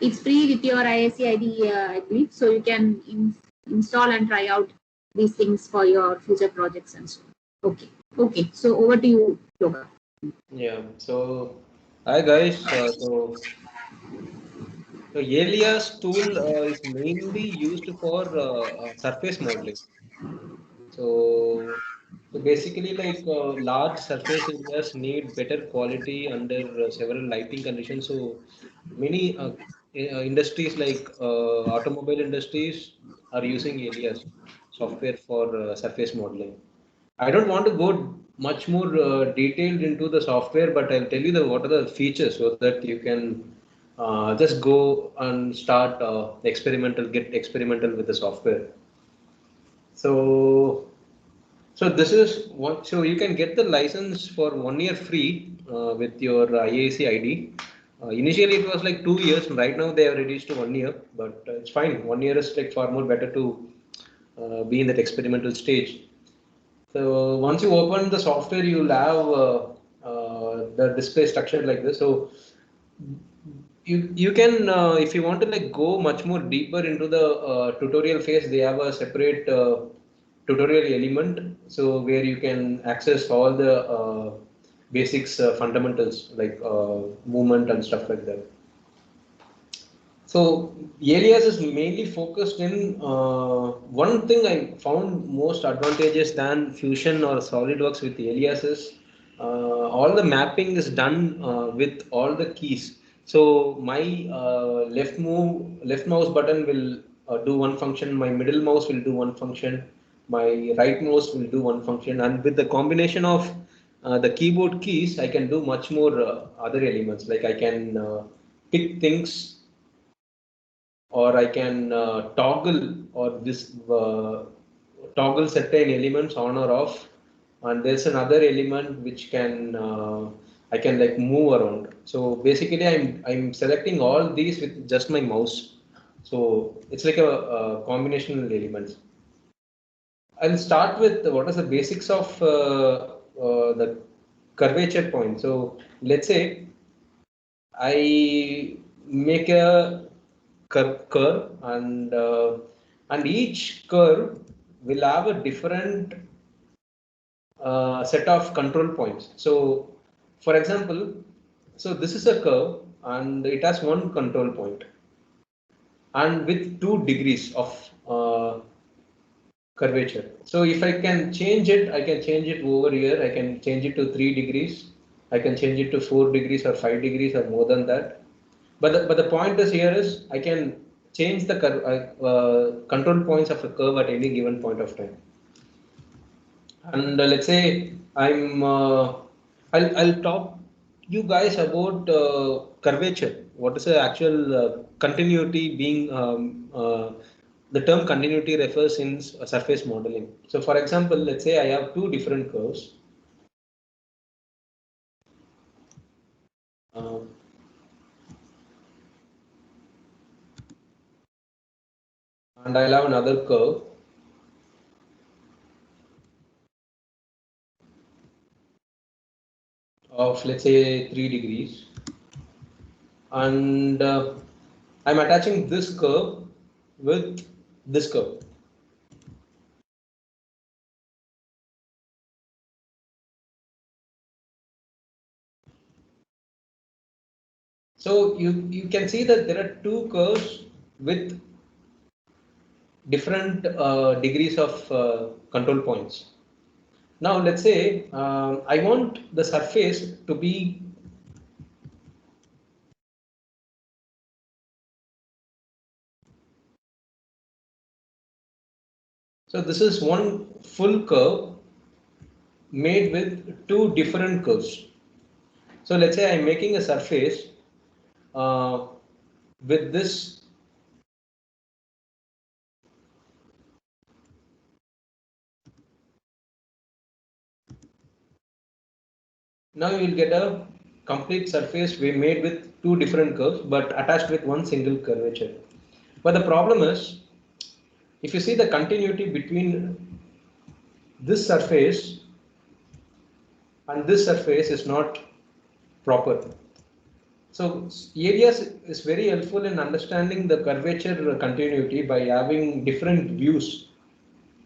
It's free with your IAC ID, I believe. So you can install and try out these things for your future projects and so on. Okay. Okay. So over to you, Yoga. Yeah. So, hi guys. So Alias tool is mainly used for surface modeling. So, so basically, like large surface areas need better quality under several lighting conditions. So many industries like automobile industries are using Alias software for surface modeling. I don't want to go much more detailed into the software, but I'll tell you what are the features so that you can just go and start get experimental with the software. So, so this is one. So you can get the license for 1 year free with your IAC ID. Initially, it was like 2 years. Right now, they have reduced to 1 year, but it's fine. 1 year is like far more better to be in that experimental stage. So once you open the software, you'll have the display structured like this. So you can if you want to like go much more deeper into the tutorial phase, they have a separate tutorial element. So where you can access all the basics fundamentals like movement and stuff like that. So Alias is mainly focused in one thing I found most advantageous than Fusion or SolidWorks with Alias is all the mapping is done with all the keys. So my left mouse button will do one function, my middle mouse will do one function, my right mouse will do one function, and with the combination of the keyboard keys, I can do much more other elements. Like I can pick things or I can toggle or this toggle certain elements on or off, and there's another element which can I can like move around. So basically, I'm selecting all these with just my mouse. So it's like a combination of elements. I'll start with what is the basics of the curvature point. So let's say I make a curve and each curve will have a different set of control points. So for example, so this is a curve and it has one control point and with 2 degrees of curvature. So if I can change it, I can change it over here. I can change it to 3 degrees. I can change it to 4 degrees or 5 degrees or more than that. But the point is here is I can change the control points of a curve at any given point of time. And let's say I'll talk you guys about curvature. What is the actual continuity being the term continuity refers in surface modeling. So for example, let's say I have two different curves. Um, and I'll have another curve. Of let's say 3 degrees, and I'm attaching this curve with this curve. So you can see that there are two curves with different degrees of control points. Now let's say I want the surface to be so this is one full curve made with two different curves. So let's say I'm making a surface uh, with this. Now you will get a complete surface we made with two different curves but attached with one single curvature. But the problem is, if you see the continuity between this surface and this surface is not proper. So alias is very helpful in understanding the curvature continuity by having different views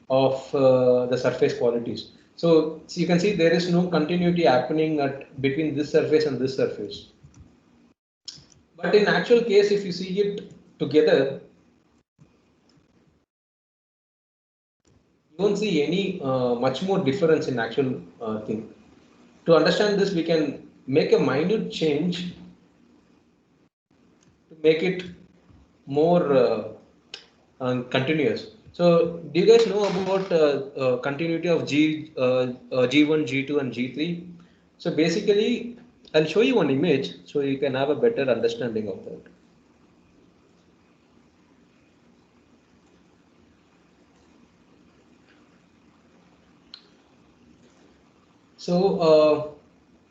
of the surface qualities. So you can see there is no continuity happening between this surface and this surface. But in actual case, if you see it together, you don't see any much more difference in actual thing. To understand this, we can make a minute change to make it more continuous. So, do you guys know about continuity of G1, G2, and G3? So, basically, I'll show you one image so you can have a better understanding of that. So,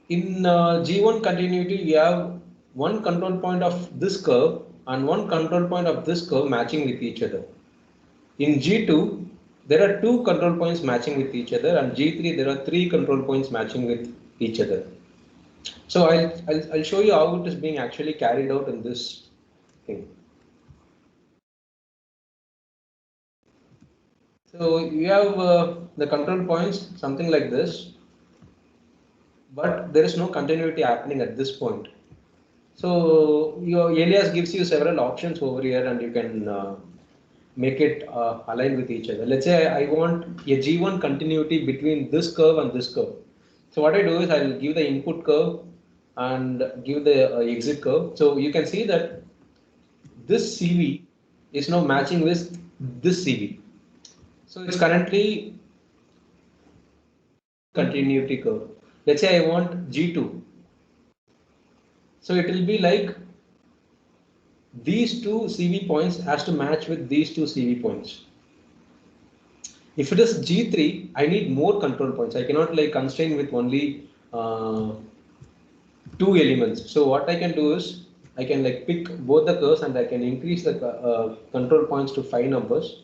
in G1 continuity, we have one control point of this curve and one control point of this curve matching with each other. In G2, there are two control points matching with each other, and G3, there are three control points matching with each other. So I'll show you how it is being actually carried out in this thing. So you have the control points, something like this, but there is no continuity happening at this point. So your alias gives you several options over here, and you can make it align with each other. Let's say I want a G1 continuity between this curve and this curve. So what I do is I'll give the input curve and give the exit curve. So you can see that this CV is now matching with this CV. So it's currently continuity curve. Let's say I want G2. So it will be like these two CV points has to match with these two CV points. If it is G3, I need more control points. I cannot like constrain with only two elements. So what I can do is I can like pick both the curves and I can increase the control points to 5 numbers.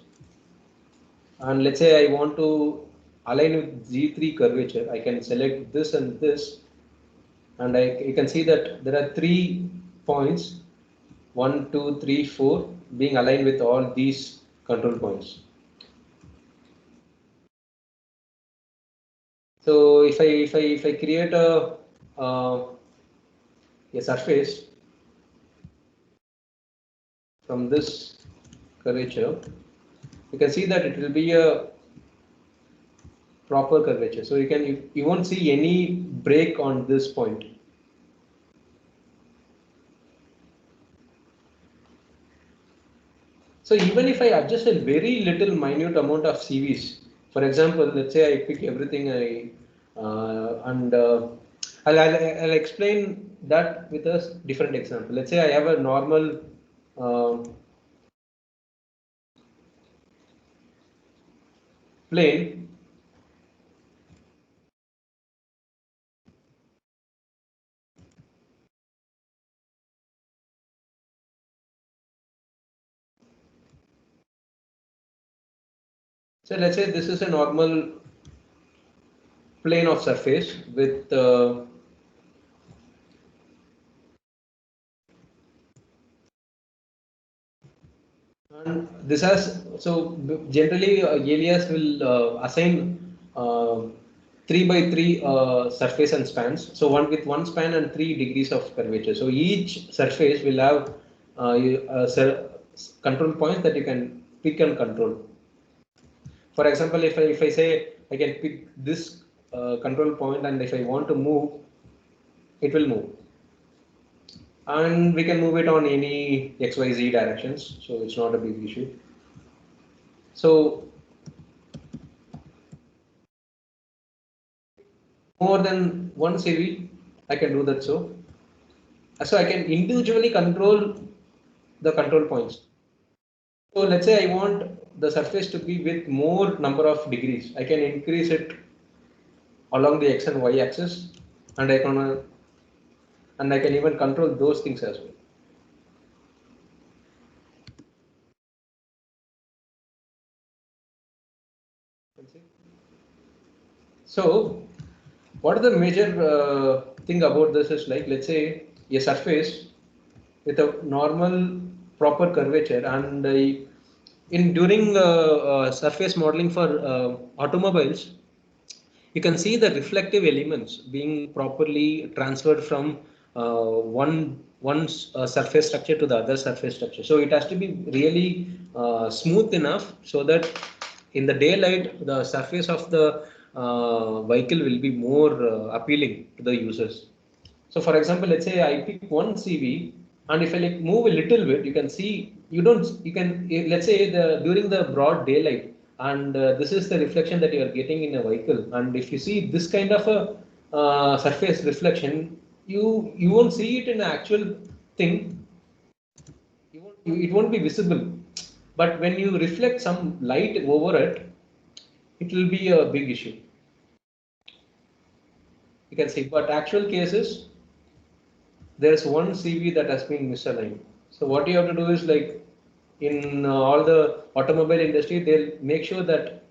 And let's say I want to align with G3 curvature, I can select this and this, and you can see that there are 3 points, 1, 2, 3, 4, being aligned with all these control points. So if I create a surface from this curvature, you can see that it will be a proper curvature. So you won't see any break on this point. So even if I adjust a very little minute amount of CVs, for example, let's say I pick everything I'll explain that with a different example. Let's say I have a normal plane. So let's say this is a normal plane of surface with and this has so generally alias will assign 3 by 3 surface and spans. So one with one span and 3 degrees of curvature. So each surface will have control points that you can pick and control. For example, if I say I can pick this control point, and if I want to move, it will move. And we can move it on any XYZ directions, so it's not a big issue. So more than one CV, I can do that. So I can individually control the control points. So let's say I want the surface to be with more number of degrees. I can increase it along the X and Y axis, and I can even control those things as well. So what are the major thing about this is like, let's say a surface with a normal proper curvature, and in during surface modeling for automobiles, you can see the reflective elements being properly transferred from one surface structure to the other surface structure. So it has to be really smooth enough so that in the daylight the surface of the vehicle will be more appealing to the users. So for example, let's say I pick one CV, and if I like move a little bit, you can see you can let's say during the broad daylight, and this is the reflection that you are getting in a vehicle. And if you see this kind of a surface reflection, you won't see it in the actual thing. It won't be visible. But when you reflect some light over it, it will be a big issue. You can see, but actual cases, there's one CV that has been misaligned. So what you have to do is like in all the automobile industry, they'll make sure that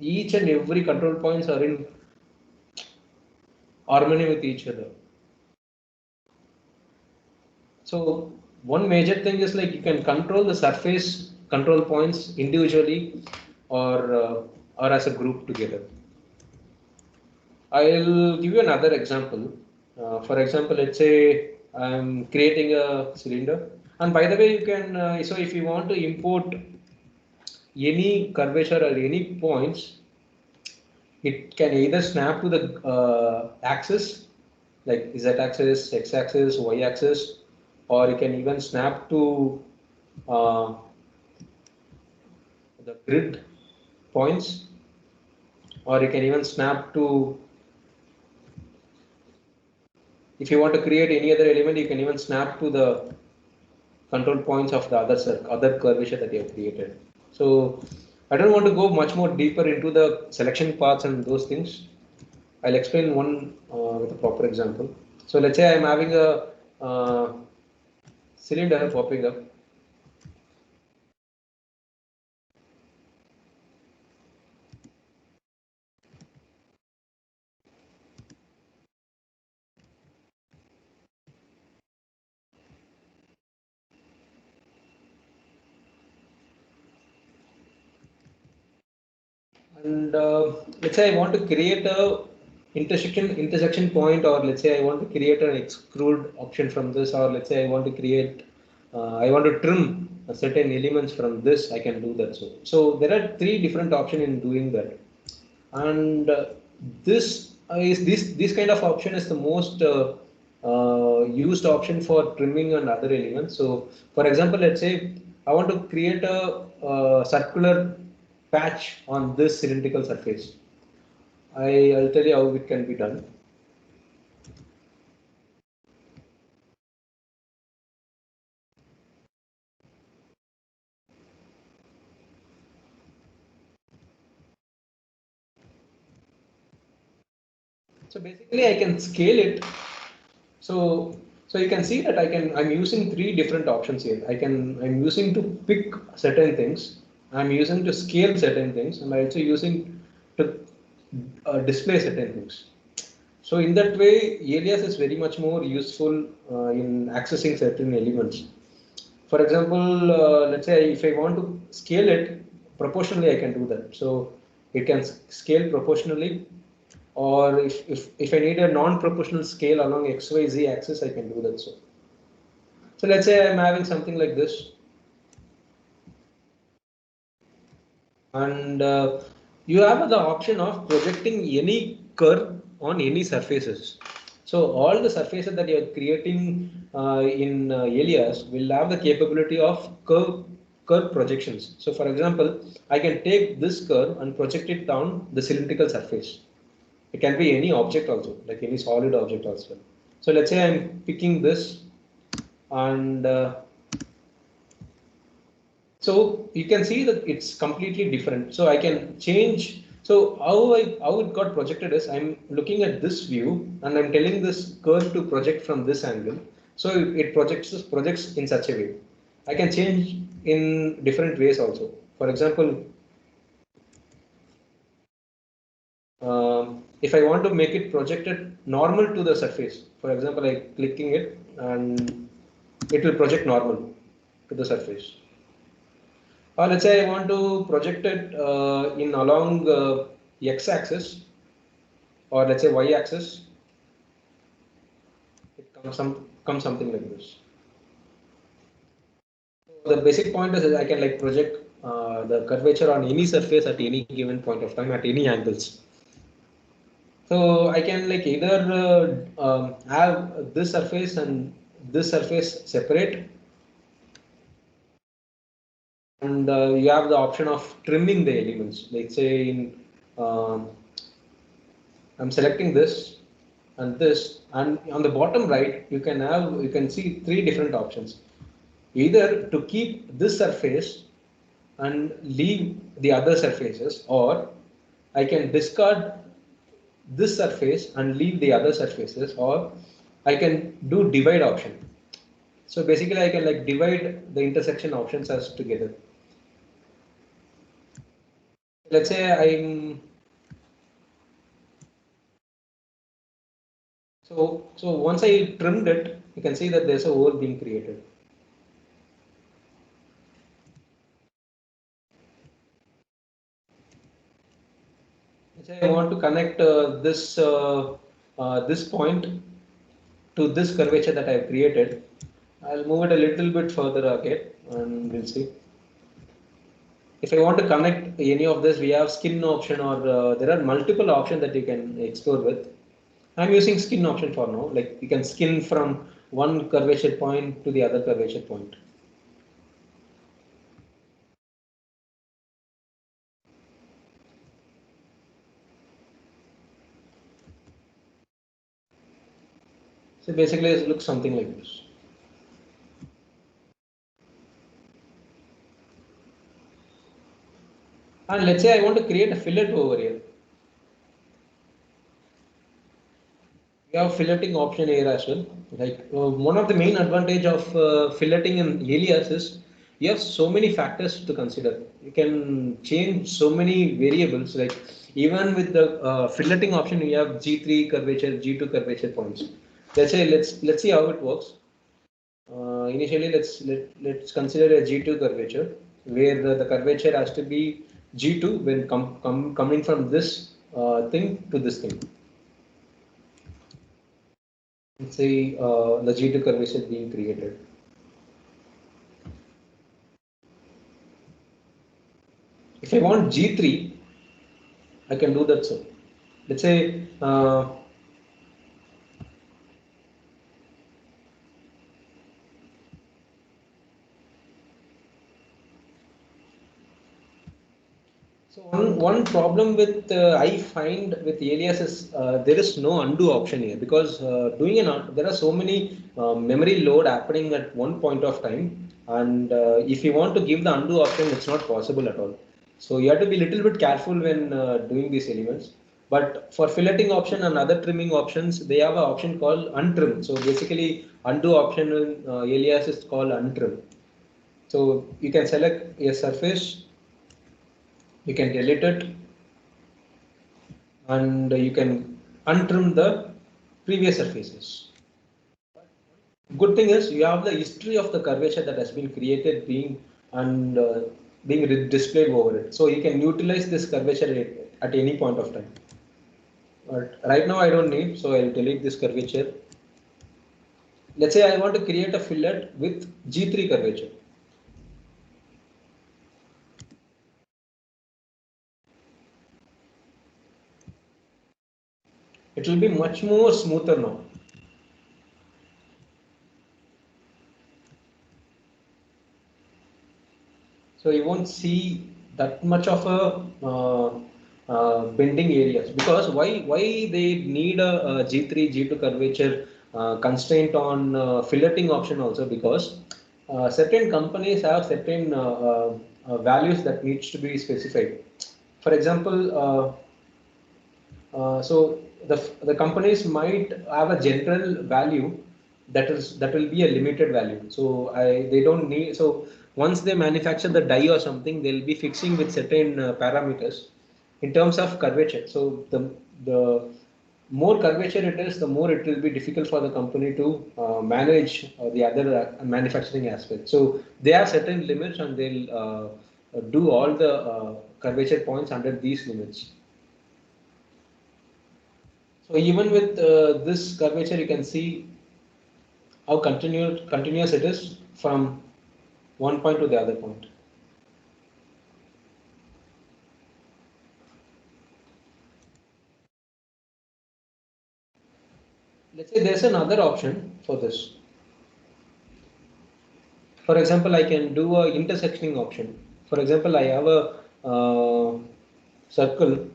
each and every control points are in harmony with each other. So one major thing is like you can control the surface control points individually or as a group together. I'll give you another example. For example, let's say I'm creating a cylinder, and by the way, you can so if you want to import any curvature or any points, it can either snap to the axis like Z axis, X axis, Y axis, or you can even snap to uh, the grid points, or you can even snap to, if you want to create any other element, you can even snap to the control points of the other curvature that you have created. So I don't want to go much more deeper into the selection paths and those things. I'll explain one with a proper example. So let's say I'm having a cylinder popping up. And let's say I want to create a intersection point, or let's say I want to create an extrude option from this, or let's say I want to create I want to trim certain elements from this. I can do that. So there are three different options in doing that, and this kind of option is the most used option for trimming and other elements. So for example, let's say I want to create a circular patch on this cylindrical surface. I'll tell you how it can be done. So basically I can scale it. So you can see that I'm using three different options here. I'm using to pick certain things, I'm using to scale certain things, and I'm also using to display certain things. So in that way, Alias is very much more useful in accessing certain elements. For example, let's say if I want to scale it proportionally, I can do that. So it can scale proportionally, or if I need a non-proportional scale along XYZ axis, I can do that. So let's say I'm having something like this, and you have the option of projecting any curve on any surfaces. So all the surfaces that you are creating in Alias will have the capability of curve projections. So for example, I can take this curve and project it down the cylindrical surface. It can be any object also, like any solid object also. So let's say I'm picking this, and so you can see that it's completely different. So I can change. So how it got projected is I'm looking at this view and I'm telling this curve to project from this angle. So it projects in such a way. I can change in different ways also. For example, if I want to make it projected normal to the surface, for example, I clicking it and it will project normal to the surface. Or let's say I want to project it in along x-axis, or let's say y-axis. It comes something like this. The basic point is I can like project the curvature on any surface at any given point of time at any angles. So I can like either have this surface and this surface separate, and you have the option of trimming the elements. Let's say I'm selecting this and this, and on the bottom right you can see three different options. Either to keep this surface and leave the other surfaces, or I can discard this surface and leave the other surfaces, or I can do divide option. So basically I can like divide the intersection options as together. Let's say so once I trimmed it, you can see that there's a hole being created. Let's say I want to connect this point to this curvature that I've created. I'll move it a little bit further again and we'll see. If I want to connect any of this, we have skin option, or there are multiple options that you can explore with. I'm using skin option for now. Like you can skin from one curvature point to the other curvature point. So basically it looks something like this. And let's say I want to create a fillet over here. We have filleting option here as well. Like one of the main advantage of filleting in Alias is you have so many factors to consider. You can change so many variables. Like even with the filleting option, you have G3 curvature, G2 curvature points. Let's see how it works. Initially, let's consider a G2 curvature where the curvature has to be G2 when coming from this thing to this thing. Let's say the G2 curvature being created. If I want G3, I can do that. So let's say so one problem with I find with Alias is there is no undo option here, because there are so many memory load happening at one point of time, and if you want to give the undo option, it's not possible at all. So you have to be a little bit careful when doing these elements. But for filleting option and other trimming options, they have an option called untrim. So basically, undo option in Alias is called untrim. So you can select a surface, you can delete it, and you can untrim the previous surfaces. Good thing is you have the history of the curvature that has been created being displayed over it. So you can utilize this curvature at any point of time. But right now I don't need, so I'll delete this curvature. Let's say I want to create a fillet with G3 curvature. It will be much more smoother now. So you won't see that much of a bending areas, because why they need a G3 G2 curvature constraint on filleting option also, because certain companies have certain values that needs to be specified. For example, so the companies might have a general value that will be a limited value. So they don't need, so once they manufacture the die or something, they'll be fixing with certain parameters. in terms of curvature. So the more curvature it is, the more it will be difficult for the company to manage the other manufacturing aspects. So they have certain limits, and they'll do all the curvature points under these limits. So even with this curvature, you can see how continuous it is from one point to the other point. Let's say there's another option for this. For example, I can do a intersectioning option. For example, I have a circle,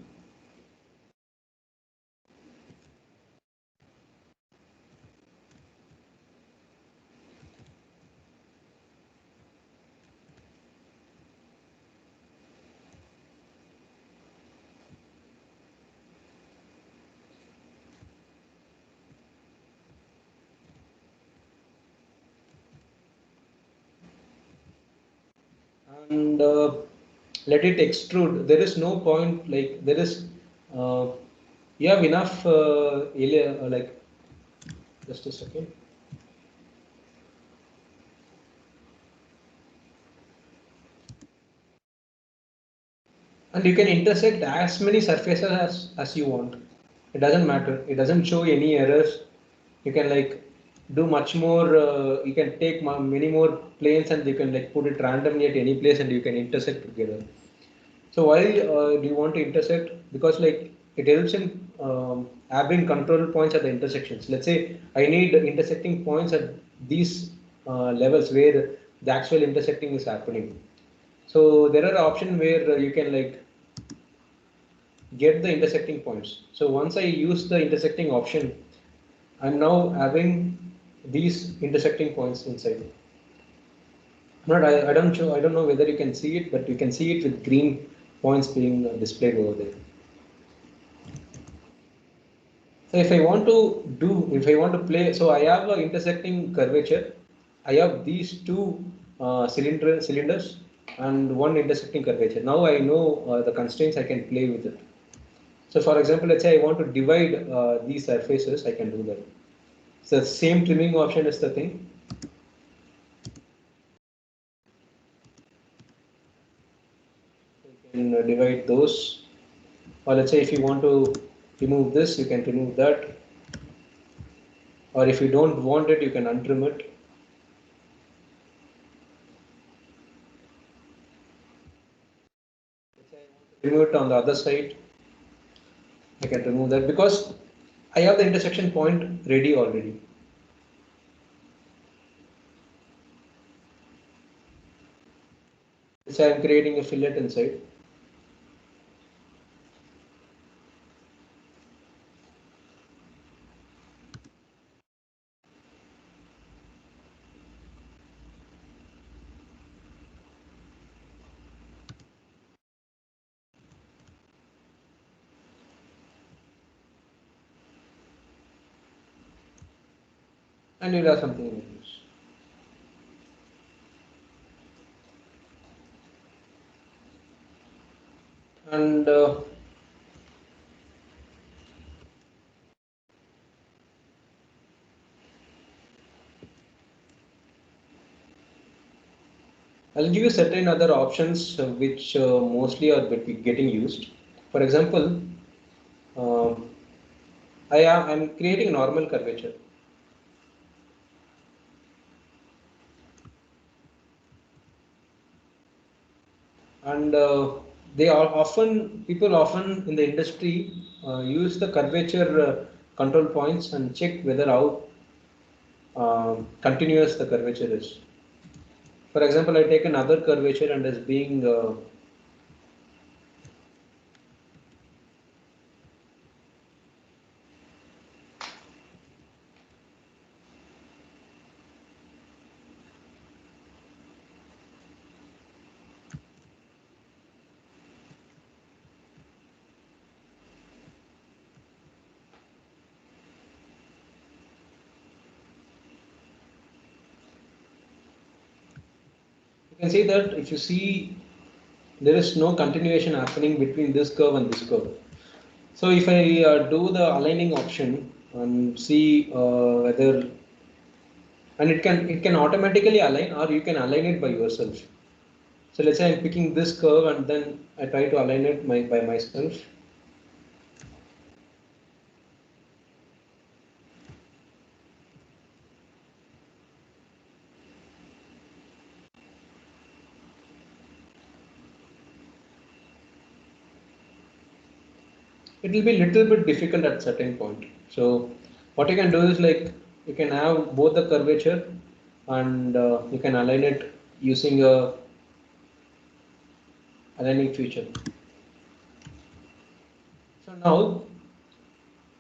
and let it extrude. There is no point, like there is, uh, you have enough area, like, just a second. And you can intersect as many surfaces as you want. It doesn't matter. It doesn't show any errors. You can like do much more. You can take many more planes, and you can like put it randomly at any place, and you can intersect together. So why do you want to intersect? Because like it helps in having control points at the intersections. Let's say I need intersecting points at these levels where the actual intersecting is happening. So there are options where you can like get the intersecting points. So once I use the intersecting option, I'm now having these intersecting points inside. Not, I don't know whether you can see it, but you can see it with green points being displayed over there. So if I want to play, so I have an intersecting curvature. I have these two cylinders and one intersecting curvature. Now I know the constraints, I can play with it. So for example, let's say I want to divide these surfaces, I can do that. So the same trimming option is the thing. You can divide those, or let's say if you want to remove this, you can remove that, or if you don't want it, you can untrim it. Remove it on the other side, I can remove that because I have the intersection point ready already. So I am creating a fillet inside. And you'll have something like this. And I'll give you certain other options which mostly are getting used. For example, um, I'm creating a normal curvature, and they are often people often in the industry use the curvature control points and check whether how continuous the curvature is. For example, I take another curvature and as being you can see that if you see there is no continuation happening between this curve and this curve. So if I do the aligning option and see whether, and it can automatically align, or you can align it by yourself. So let's say I'm picking this curve and then I try to align it by myself. It will be little bit difficult at certain point. So what you can do is like you can have both the curvature and you can align it using a aligning feature. So now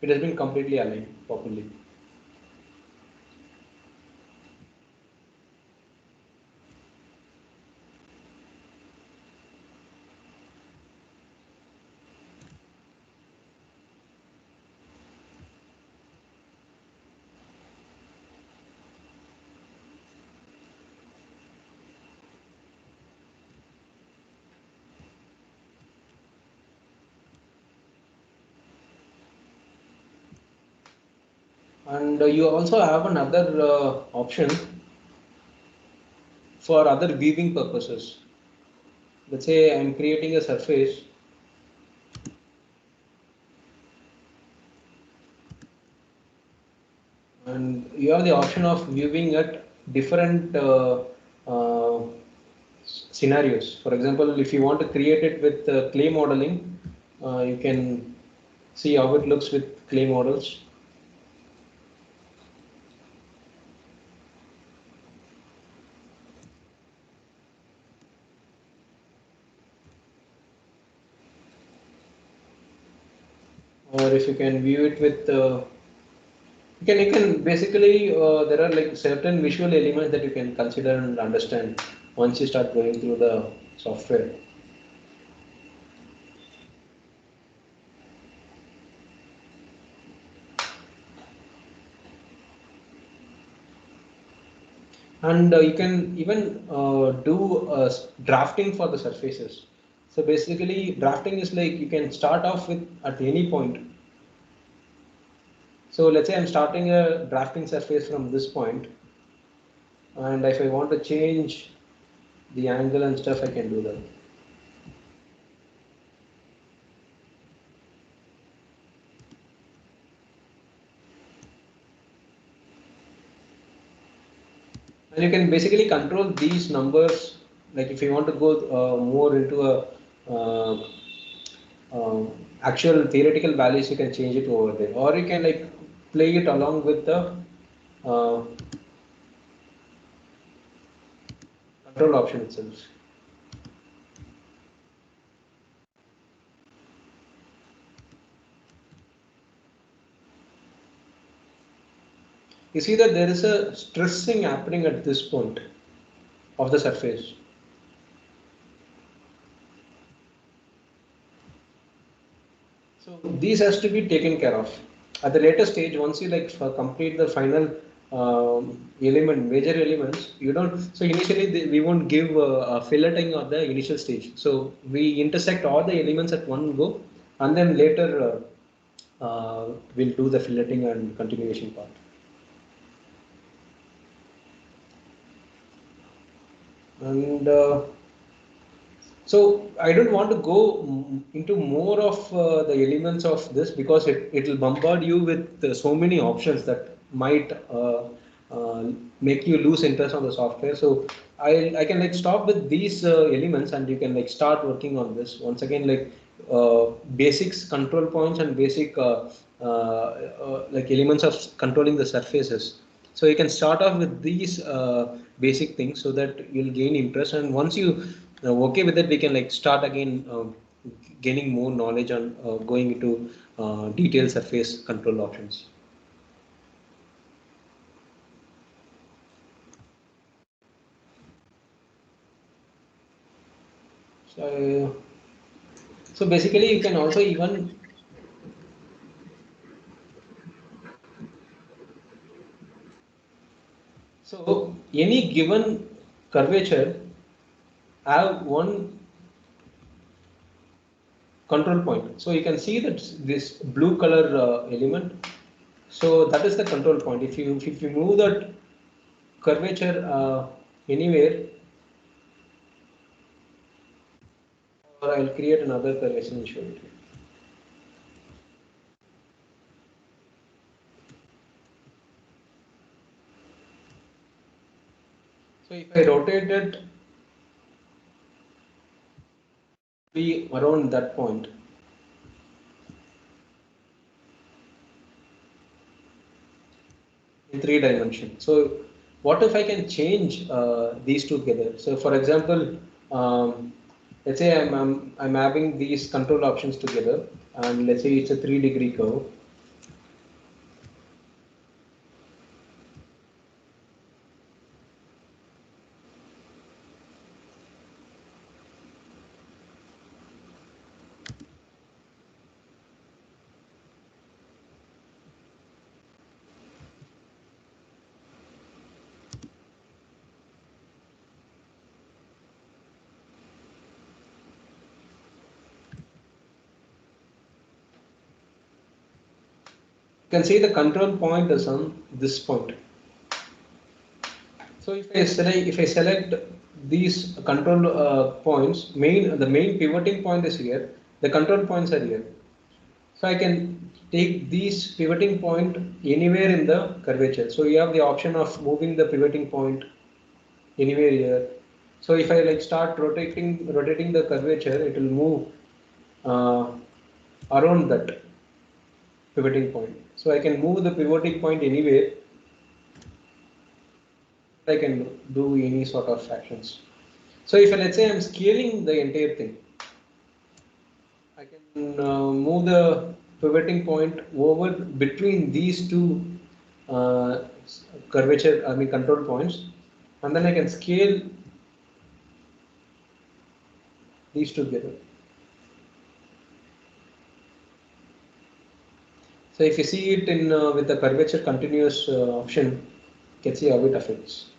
it has been completely aligned properly. And you also have another option for other viewing purposes. Let's say I'm creating a surface and you have the option of viewing at different uh, scenarios. For example, if you want to create it with clay modeling, you can see how it looks with clay models. Or if you can view it with you can basically there are like certain visual elements that you can consider and understand once you start going through the software. And you can even do drafting for the surfaces. So basically drafting is like you can start off with at any point. So let's say I'm starting a drafting surface from this point, and if I want to change the angle and stuff, I can do that. And you can basically control these numbers. Like if you want to go more into a uh, actual theoretical values, you can change it over there, or you can like play it along with the uh, control option itself. You see that there is a stressing happening at this point of the surface. So these has to be taken care of at the later stage. Once you like complete the final major elements, you don't. So initially we won't give a filleting at the initial stage. So we intersect all the elements at one go, and then later we'll do the filleting and continuation part. And so I don't want to go into more of the elements of this because it will bombard you with so many options that might make you lose interest on the software. So I can like stop with these elements and you can like start working on this once again, like basics, control points, and basic like elements of controlling the surfaces. So you can start off with these basic things so that you'll gain interest, and once you okay with it, we can like start again gaining more knowledge on going into detailed surface control options. So, so basically you can also even so any given curvature have one control point. So you can see that this blue color element. So that is the control point. If you move that curvature anywhere, or I'll create another curvature and show it. So if I rotate it, be around that point. In 3 dimensions. So what if I can change these two together? So for example, let's say I'm having these control options together, and let's say it's a 3-degree curve. You can see the control point is on this point. So if I select these control points, the main pivoting point is here. The control points are here. So I can take these pivoting point anywhere in the curvature. So you have the option of moving the pivoting point anywhere here. So if I like start rotating the curvature, it will move around that pivoting point. So I can move the pivoting point anywhere. I can do any sort of actions. So if let's say I'm scaling the entire thing, I can move the pivoting point over between these two uh, control points, and then I can scale these two together. So if you see it in with the curvature continuous option, you can see how it affects.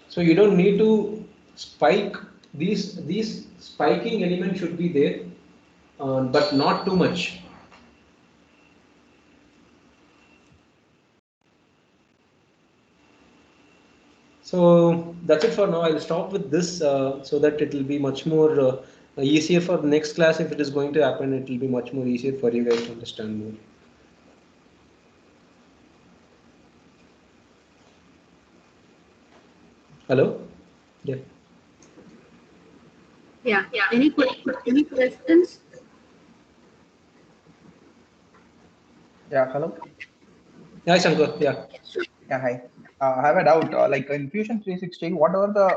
So you don't need to spike these spiking elements should be there, but not too much. So that's it for now. I'll stop with this so that it will be much more easier for the next class. If it is going to happen, it will be much more easier for you guys to understand more. Hello? Yeah. Yeah. Any questions? Yeah, hello. Hi, Shankar. Yeah. Yeah, hi. I have a doubt. Like in Fusion 360, what are the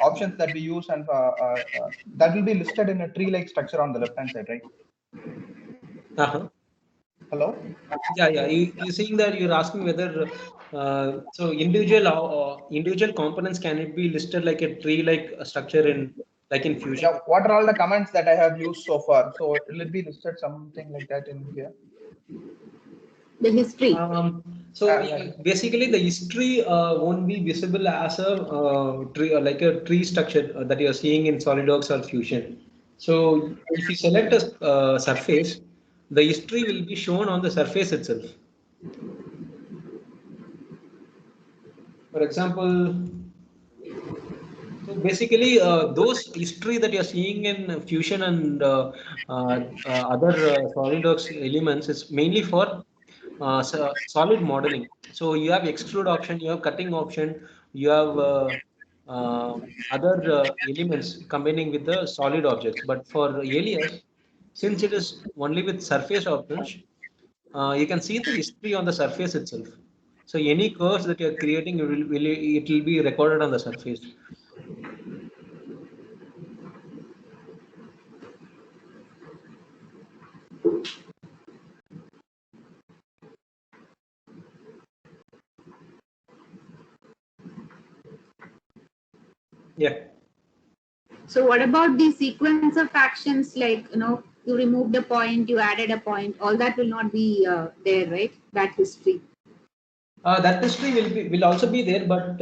options that we use, and that will be listed in a tree-like structure on the left-hand side, right? Uh-huh. Hello. Yeah. You saying that you're asking whether so individual components can it be listed like a tree like structure in like in Fusion? Yeah. What are all the commands that I have used so far? So will it be listed something like that in here? The history. Basically the history won't be visible as a tree like a tree structure that you are seeing in SolidWorks or Fusion. So if you select a surface, the history will be shown on the surface itself. For example, so basically those history that you're seeing in Fusion and other SolidWorks elements is mainly for solid modeling. So you have extrude option, you have cutting option, you have other elements combining with the solid objects. But for Alias, since it is only with surface options, you can see the history on the surface itself. So any curves that you are creating, it will be recorded on the surface. Yeah. So what about the sequence of actions, like, you removed a point, you added a point, all that will not be there, right? That history. That history will also be there, but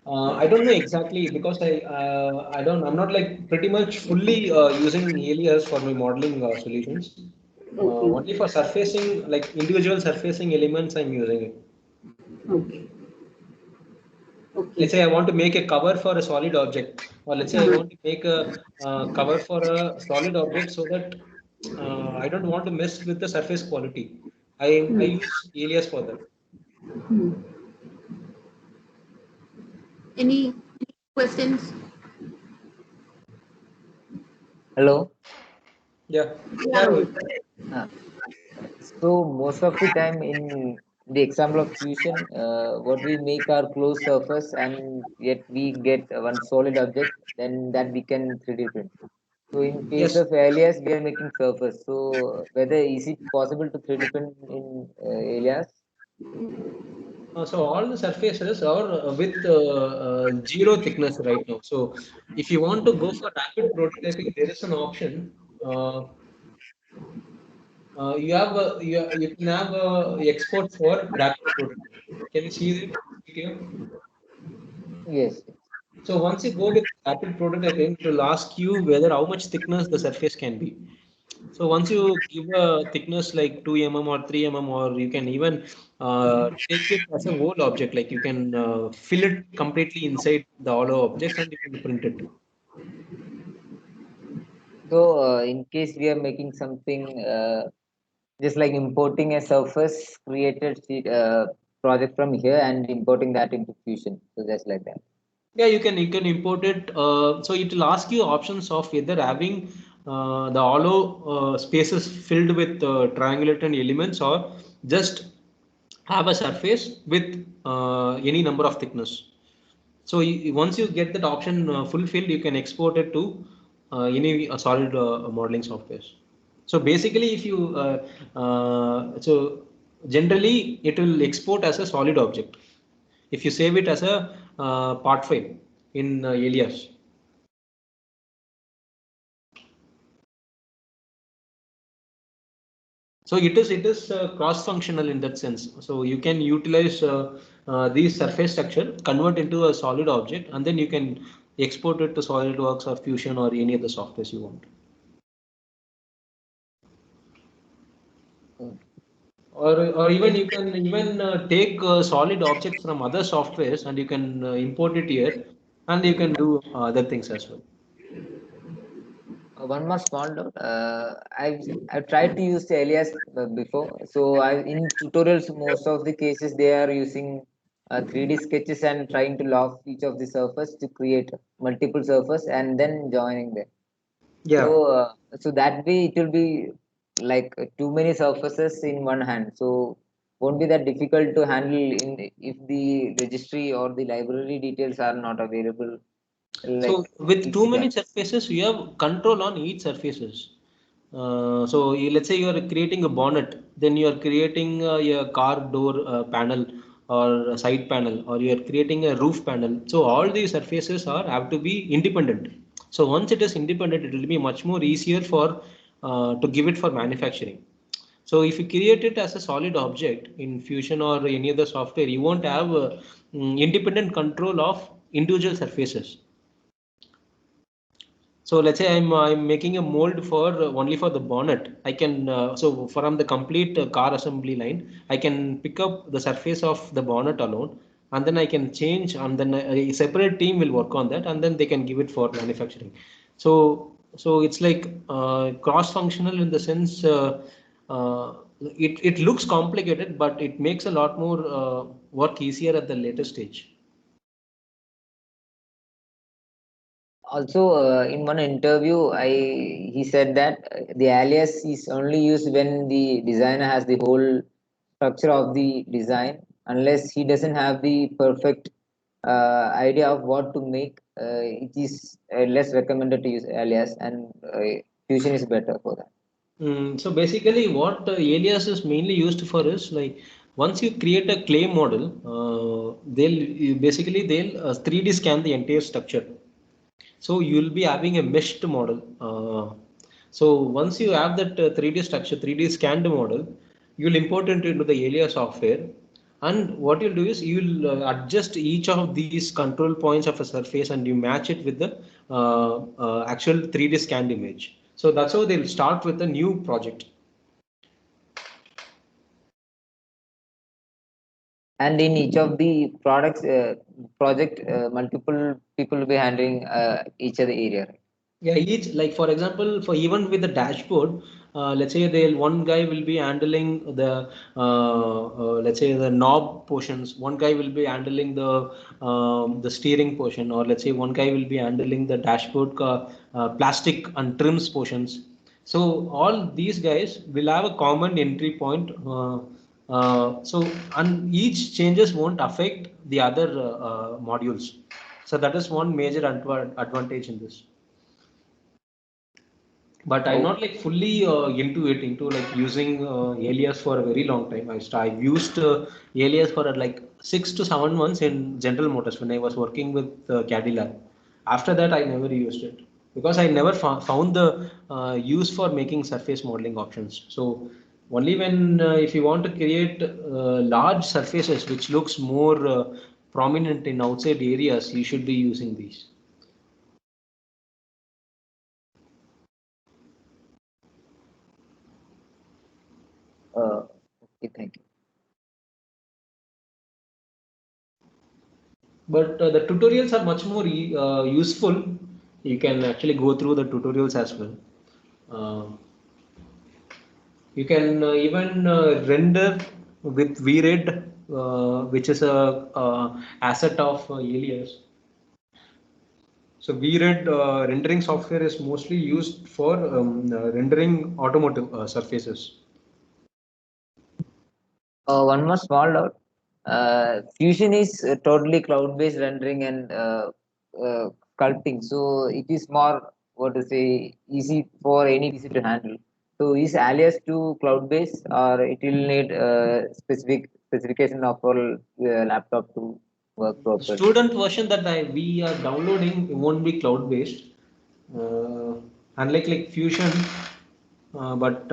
I don't know exactly because I'm not like pretty much fully using Alias for my modeling solutions. Okay. Only for surfacing, like individual surfacing elements, I'm using it. Okay. Okay. Let's say I want to make a cover for a solid object, or let's say I want to make a cover for a solid object so that I don't want to mess with the surface quality. I Hmm. use Alias for that. Hmm. Any questions? Hello. Yeah. Yeah, Yeah, Rohit. Rohit. Uh, so most of the time in the example of fusion, what we make our closed surface and yet we get one solid object, then that we can 3D print. So in case Yes. of Alias, we are making surface. So whether is it possible to 3D print in Alias? So all the surfaces are with zero thickness right now. So if you want to go for rapid prototyping, there is an option. Uh, you can have export for rapid prototyping. Can you see it here? Yes. So once you go with rapid prototyping, it will ask you whether how much thickness the surface can be. So once you give a thickness like 2 mm or 3 mm, or you can even take it as a whole object, like you can fill it completely inside the hollow objects and you can print it. So in case we are making something just like importing a surface created sheet, project from here and importing that into Fusion. So just like that. Yeah, you can import it. So it will ask you options of either having the hollow spaces filled with triangulated elements, or just have a surface with any number of thickness. So once you get that option fulfilled, you can export it to any solid modeling software. So basically, if you so generally it will export as a solid object if you save it as a part file in Alias. So it is cross functional in that sense. So you can utilize these surface structure, convert into a solid object, and then you can export it to SolidWorks or Fusion or any other softwares you want. Or even you can even take solid objects from other softwares and you can import it here, and you can do other things as well. One more small note. I've tried to use the Alias before. So I in tutorials most of the cases they are using 3D sketches and trying to lock each of the surface to create multiple surface and then joining them. Yeah. So that way it will be like too many surfaces in one hand. So won't be that difficult to handle in if the registry or the library details are not available. Like So with too easy to many access. surfaces, you have control on each surfaces. So let's say you are creating a bonnet, then you are creating a car door panel or a side panel, or you are creating a roof panel. So all these surfaces are have to be independent. So once it is independent, it will be much more easier for to give it for manufacturing. So if you create it as a solid object in Fusion or any other software, you won't have independent control of individual surfaces. So let's say I'm making a mold for only for the bonnet. I can so from the complete car assembly line, I can pick up the surface of the bonnet alone, and then I can change, and then a separate team will work on that, and then they can give it for manufacturing. So it's like cross functional in the sense it looks complicated, but it makes a lot more work easier at the later stage. Also, in one interview, he said that the alias is only used when the designer has the whole structure of the design. Unless he doesn't have the perfect idea of what to make, it is less recommended to use alias, and Fusion is better for that. So basically, what Alias is mainly used for is like once you create a clay model, they'll 3D scan the entire structure. So you'll be having a meshed model. So once you have that 3D structure, 3D scanned model, you'll import it into the Alias software, And what you'll do is you'll adjust each of these control points of a surface and you match it with the actual 3D scanned image. So that's how they'll start with a new project. And in each of the project, multiple people will be handling each of the area. Yeah, each, like for example, for even with the dashboard, let's say one guy will be handling the let's say the knob portions, one guy will be handling the steering portion, or let's say one guy will be handling the dashboard plastic and trims portions. So all these guys will have a common entry point. And each changes won't affect the other modules. So that is one major advantage in this. But I'm not like fully into like using Alias for a very long time. I've used Alias for like 6 to 7 months in General Motors when I was working with Cadillac. After that, I never used it because I never found the use for making surface modeling options. So only when if you want to create large surfaces which looks more prominent in outside areas, you should be using these. Okay, thank you. But the tutorials are much more useful. You can actually go through the tutorials as well. You can even render with VRED, which is a asset of Alias. So VRED rendering software is mostly used for rendering automotive surfaces. One more small doubt. Fusion is totally cloud-based rendering and sculpting, so it is more, what to say, easy for any PC to handle. So is Alias to cloud-based, or it will need specific specification of our laptop to work The properly? student version that we are downloading won't be cloud based, unlike like Fusion. But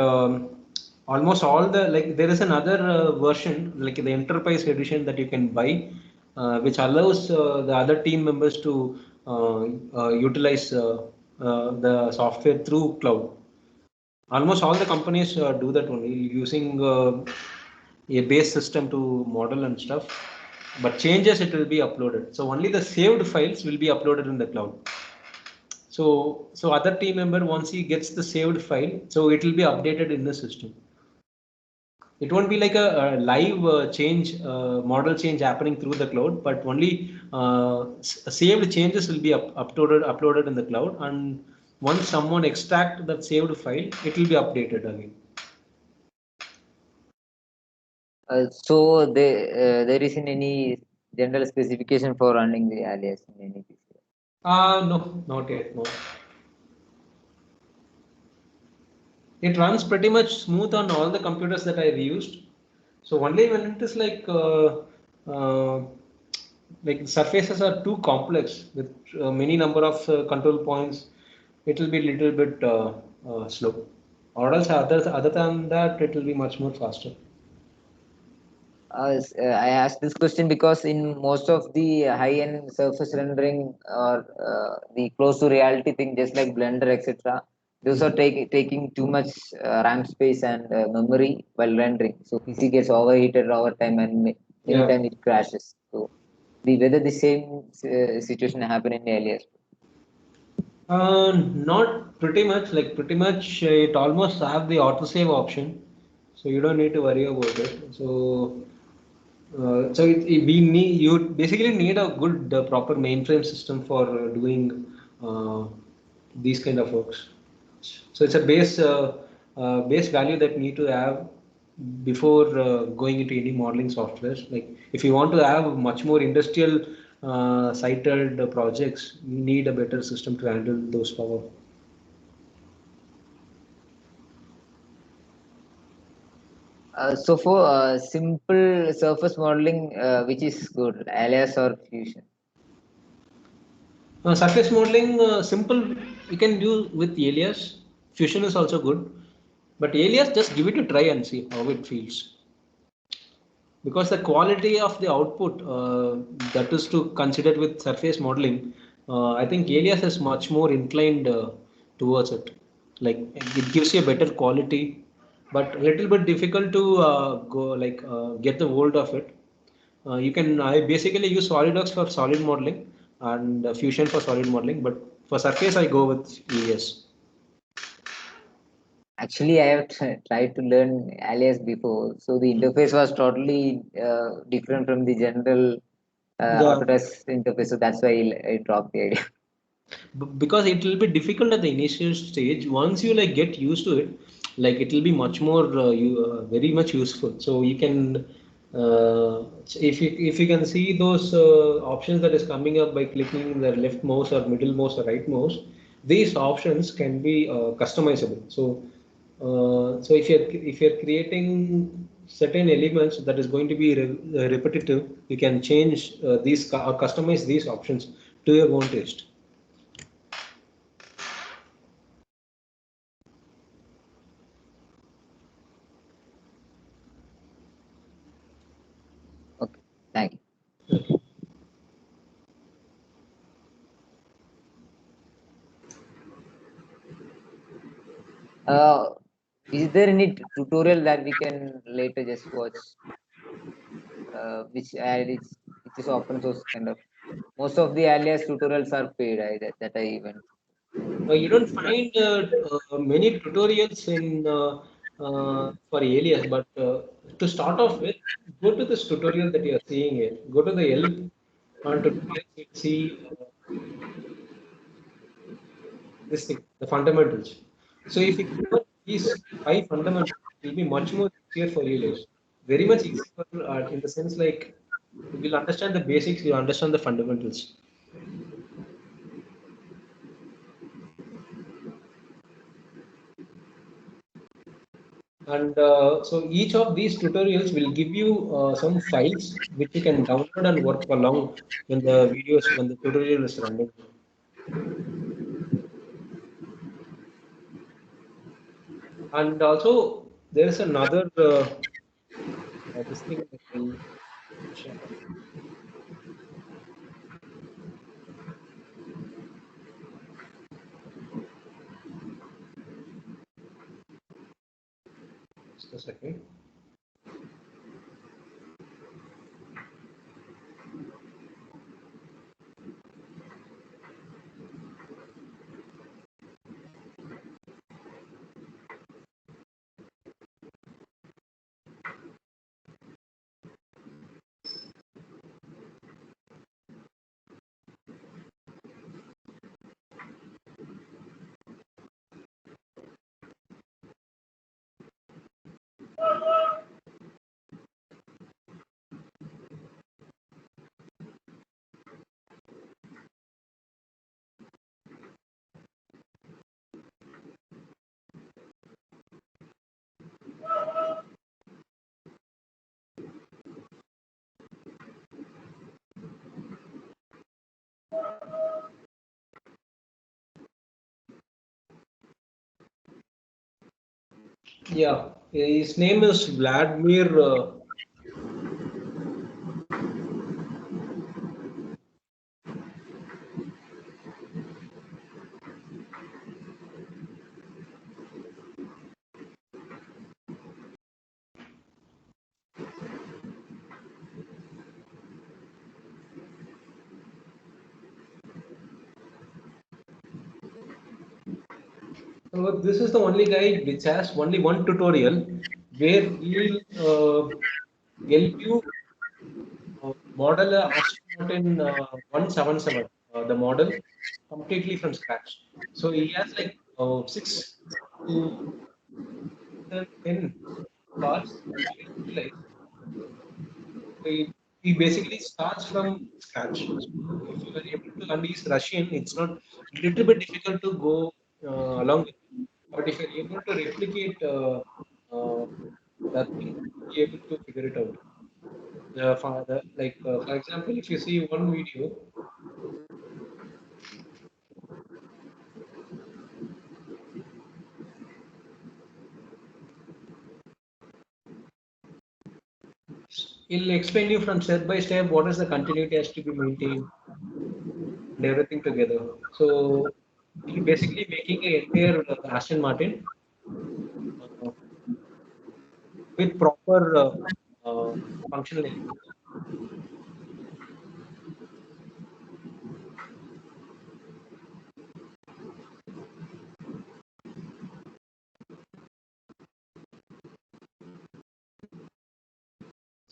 almost all the, like there is another version like the enterprise edition that you can buy, which allows the other team members to utilize the software through cloud. Almost all the companies do that only using a base system to model and stuff, but changes it will be uploaded. So only the saved files will be uploaded in the cloud. So other team member, once he gets the saved file, so it will be updated in the system. It won't be like a live model change happening through the cloud, but only saved changes will be uploaded in the cloud, and once someone extract that saved file, it will be updated again. So there isn't any general specification for running the Alias in any PC. No, not yet. No. It runs pretty much smooth on all the computers that I've used. So only when it is like surfaces are too complex with many number of control points, it will be a little bit slow. Or else other than that, it will be much more faster. I asked this question because in most of the high-end surface rendering or the close to reality thing, just like Blender, etc., those are taking too much RAM space and memory while rendering. So PC gets overheated over time, and many Yeah. times it crashes. So whether the same situation happen in Alias. Not pretty much. Like pretty much, it almost have the autosave option, so you don't need to worry about it. We need, you basically need a good proper mainframe system for doing these kind of works. So it's a base value that need to have before going into any modeling softwares. Like if you want to have much more industrial sited projects, you need a better system to handle those power. So for simple surface modeling, which is good, Alias or Fusion? Surface modeling, simple, you can do with Alias. Fusion is also good, but Alias, just give it a try and see how it feels. because the quality of the output that is to consider with surface modeling, I think Alias is much more inclined towards it. Like it gives you a better quality, but a little bit difficult to go like get the hold of it. You can I basically use SolidWorks for solid modeling and Fusion for solid modeling, but for surface I go with Alias. Actually, I have tried to learn Alias before, so the interface was totally different from the general Yeah, Autodesk interface. So that's why I dropped the idea. because it will be difficult at the initial stage. Once you like get used to it, like it will be much more very much useful. So you can if you can see those options that is coming up by clicking the left mouse or middle mouse or right mouse, these options can be customizable. So if you're creating certain elements that is going to be repetitive, you can change these or customize these options to your own taste. Okay, thank you. Is there any tutorial that we can later just watch? Which is open source kind of. Most of the Alias tutorials are paid. That I even. You don't find many tutorials in for Alias, but to start off with, go to this tutorial that you are seeing here. Go to the help on tutorials. You see this thing, the fundamentals. So if you cover these 5 fundamentals, it will be much more easier for you guys. Very much easier in the sense like you will understand the basics, you understand the fundamentals. And so each of these tutorials will give you some files which you can download and work along when the tutorial is running. And also there is another this thing that I share. Just a second. Yeah, his name is Vladimir. So this is the only guy which has only one tutorial where he'll help you model a astronaut in 177, the model completely from scratch. So he has like 6 to 10 parts which you can utilize. He basically starts from scratch. So if you are able to, and he's Russian, it's not a little bit difficult to go along with it. But if you're able to replicate that thing, you'll be able to figure it out. For example, if you see one video, He'll explain you from step by step what is the continuity has to be maintained and everything together. So he'll basically making an entire Aston Martin uh, with proper functional elements.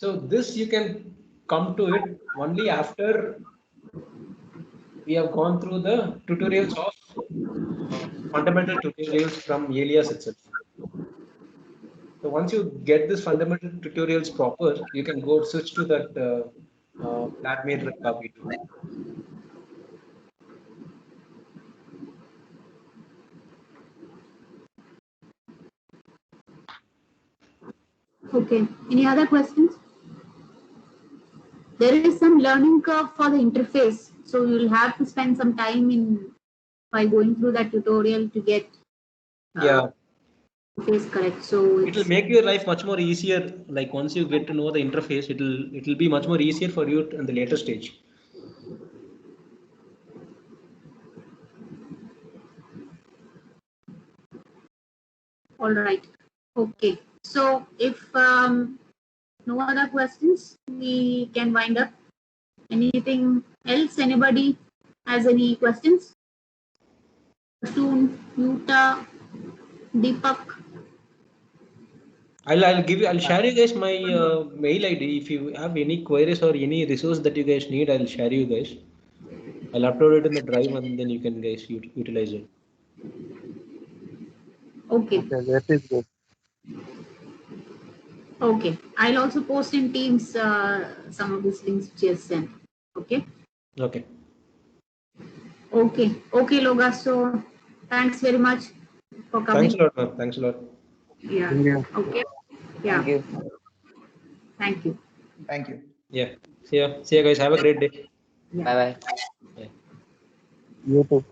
So this you can come to it only after we have gone through the tutorials of fundamental tutorials from Alias itself. So once you get this fundamental tutorials proper, you can go switch to that Vladimir video. Okay. Any other questions? There is some learning curve for the interface, so you'll have to spend some time in by going through that tutorial to get Yeah, interface correct. So it will make your life much more easier. Like once you get to know the interface, it'll be much more easier for you in the later stage. all right. Okay. So if no other questions, we can wind up. Anything else? Anybody has any questions? Soon, Yuta, Deepak. I'll share you guys my mail ID. If you have any queries or any resource that you guys need, I'll share you guys. I'll upload it in the drive and then you can guys utilize it. Okay. Okay, that is good. Okay. I'll also post in Teams some of these links which you have sent. Okay. Okay. Okay. Okay, Loga. So thanks very much for coming. Thanks a lot, ma'am. Thanks a lot. Yeah. Yeah. Okay. Yeah. Thank you. Thank you. Thank you. Yeah. See ya. See ya, guys. Have a great day. Yeah. Bye bye. You too.